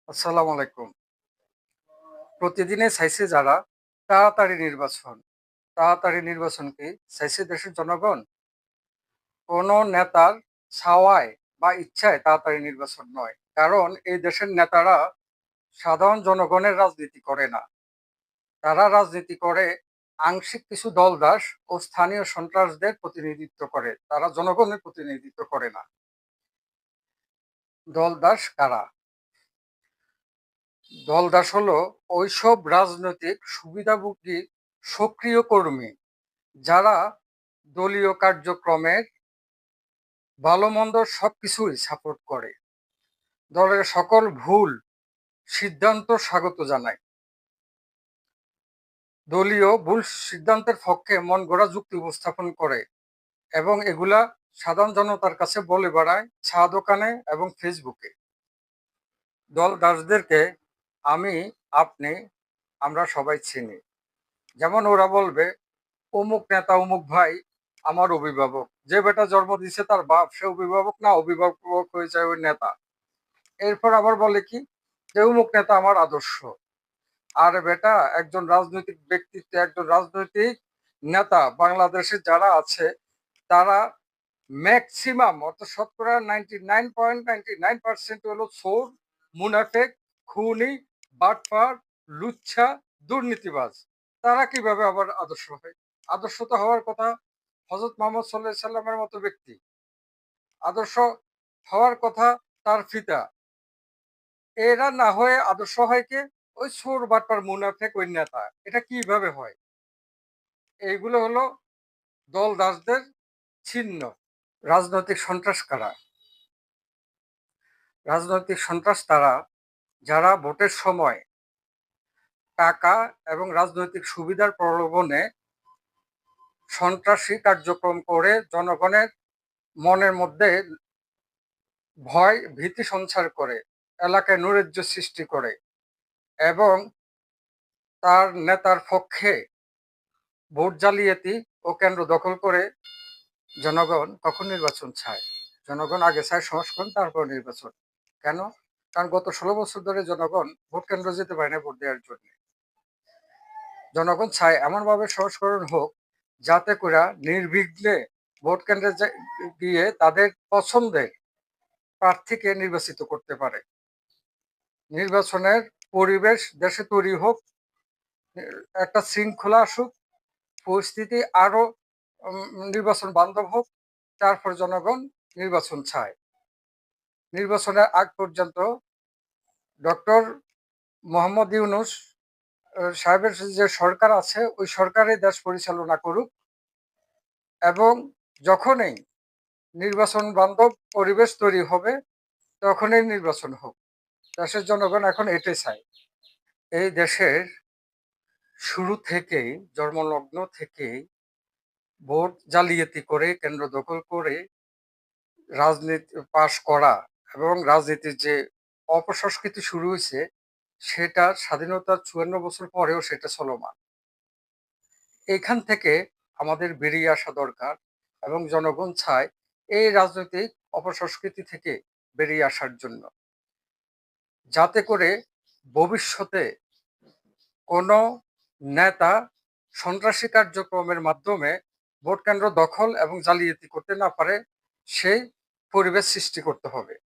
আসসালামু আলাইকুম। প্রতিদিনে চাইছে যারা তাড়াতাড়ি নির্বাচন। তাড়াতাড়ি নির্বাচন কি চাইছে দেশের জনগণ? কোনো নেতার ছাওয়ায় বা ইচ্ছায় তাড়াতাড়ি নির্বাচন নয়। কারণ এই দেশের নেতারা সাধারণ জনগণের রাজনীতি করে না। তারা রাজনীতি করে আংশিক কিছু দলদাস ও স্থানীয় সন্ত্রাসদের প্রতিনিধিত্ব করে। তারা জনগণের প্রতিনিধিত্ব করে না। দলদাস কারা? দলদাস হলো ওইসব রাজনৈতিক সুবিধাভোগী সক্রিয় কর্মী যারা দলীয় কার্যক্রমের ভালো-মন্দ সবকিছুই সাপোর্ট করে। দলের সকল ভুল সিদ্ধান্ত স্বাগত জানায়। দলীয় ভুল সিদ্ধান্তের পক্ষে মনগড়া যুক্তি উপস্থাপন করে এবং এগুলা সাধারণ জনতার কাছে বলে বেড়ায় চা দোকানে এবং ফেসবুকে। দলদাসদেরকে আমি, আপনি, আমরা সবাই চিনি। যেমন ওরা বলবে, অমুক নেতা, অমুক ভাই আমার অভিভাবক। যে বেটা জন্ম দিছে তার বাপ, সে অভিভাবক না, অভিভাবক হয়ে যায় ওই নেতা। এরপর আবার বলে কি যে অমুক নেতা আমার আদর্শ। আরে বেটা, একজন রাজনৈতিক ব্যক্তিত্ব, একজন রাজনৈতিক নেতা বাংলাদেশে যারা আছে তারা ম্যাক্সিমাম অর্থাৎ শতকরা 99.99% হলো চোর, মুনাফেক, খুনি, বাটপার, লুচ্ছা, দুর্নীতিবাজ। তারা কিভাবে আবার আদর্শ হয়? আদর্শ তো হওয়ার কথা হযরত মুহাম্মদ সাল্লাল্লাহু আলাইহি সাল্লামের মতো ব্যক্তি। আদর্শ হওয়ার কথা তার পিতা। এরা না হয়ে আদর্শ হয় কে? ওই চোর, বাটপার, মুনাফেক ওই নেতা। এটা কিভাবে হয়? এইগুলো হলো দলদাসদের চিহ্ন। রাজনৈতিক সন্ত্রাস কারা? রাজনৈতিক সন্ত্রাস তারা যারা ভোটের সময় টাকা এবং রাজনৈতিক সুবিধার প্রলোভনে সন্ত্রাসী কার্যক্রম করে জনগণের মনের মধ্যে ভয় ভীতি সঞ্চার করে, এলাকায় নৈরাজ্য সৃষ্টি করে এবং তার নেতার পক্ষে ভোট জালিয়াতি ও কেন্দ্র দখল করে। জনগণ কখন নির্বাচন চায়? জনগণ আগে চায় সংস্করণ, তারপর নির্বাচন। কেন? কারণ গত ১৬ বছর ধরে জনগণ ভোট কেন্দ্র যেতে পারে না ভোট দেওয়ার জন্য। জনগণ চায় এমনভাবে সংস্করণ হোক যাতে করে নির্বিঘ্নে ভোট কেন্দ্রে গিয়ে তাদের পছন্দের প্রার্থীকে নির্বাচিত করতে পারে। নির্বাচনের পরিবেশ দেশে তৈরি হোক, একটা শৃঙ্খলা আসুক, পরিস্থিতি আরো নির্বাচন বান্ধব হোক, তারপর জনগণ নির্বাচন চায়। নির্বাচনের আগ পর্যন্ত ডক্টর মোহাম্মদ ইউনূস সাহেবের যে সরকার আছে ওই সরকারই দেশ পরিচালনা করুক এবং যখনই নির্বাচন বান্ধব পরিবেশ তৈরি হবে তখনই নির্বাচন হোক। দেশের জনগণ এখন এটাই চায়। এই দেশের শুরু থেকেই, জন্মলগ্ন থেকেই ভোট জালিয়াতি করে, কেন্দ্র দখল করে রাজনীতি পাশ করা এবং রাজনীতির যে অপসংস্কৃতি শুরু হয়েছে সেটা স্বাধীনতার ৫৪ বছর পরেও সেটা চলমান। এইখান থেকে আমাদের বেরিয়ে আসা দরকার এবং জনগণ চায় এই রাজনৈতিক অপসংস্কৃতি থেকে বেরিয়ে আসার জন্য। যাতে করে ভবিষ্যতে কোনো নেতা সন্ত্রাসী কার্যক্রমের মাধ্যমে ভোট কেন্দ্র দখল এবং জালিয়াতি করতে না পারে, সেই পরিবেশ সৃষ্টি করতে হবে।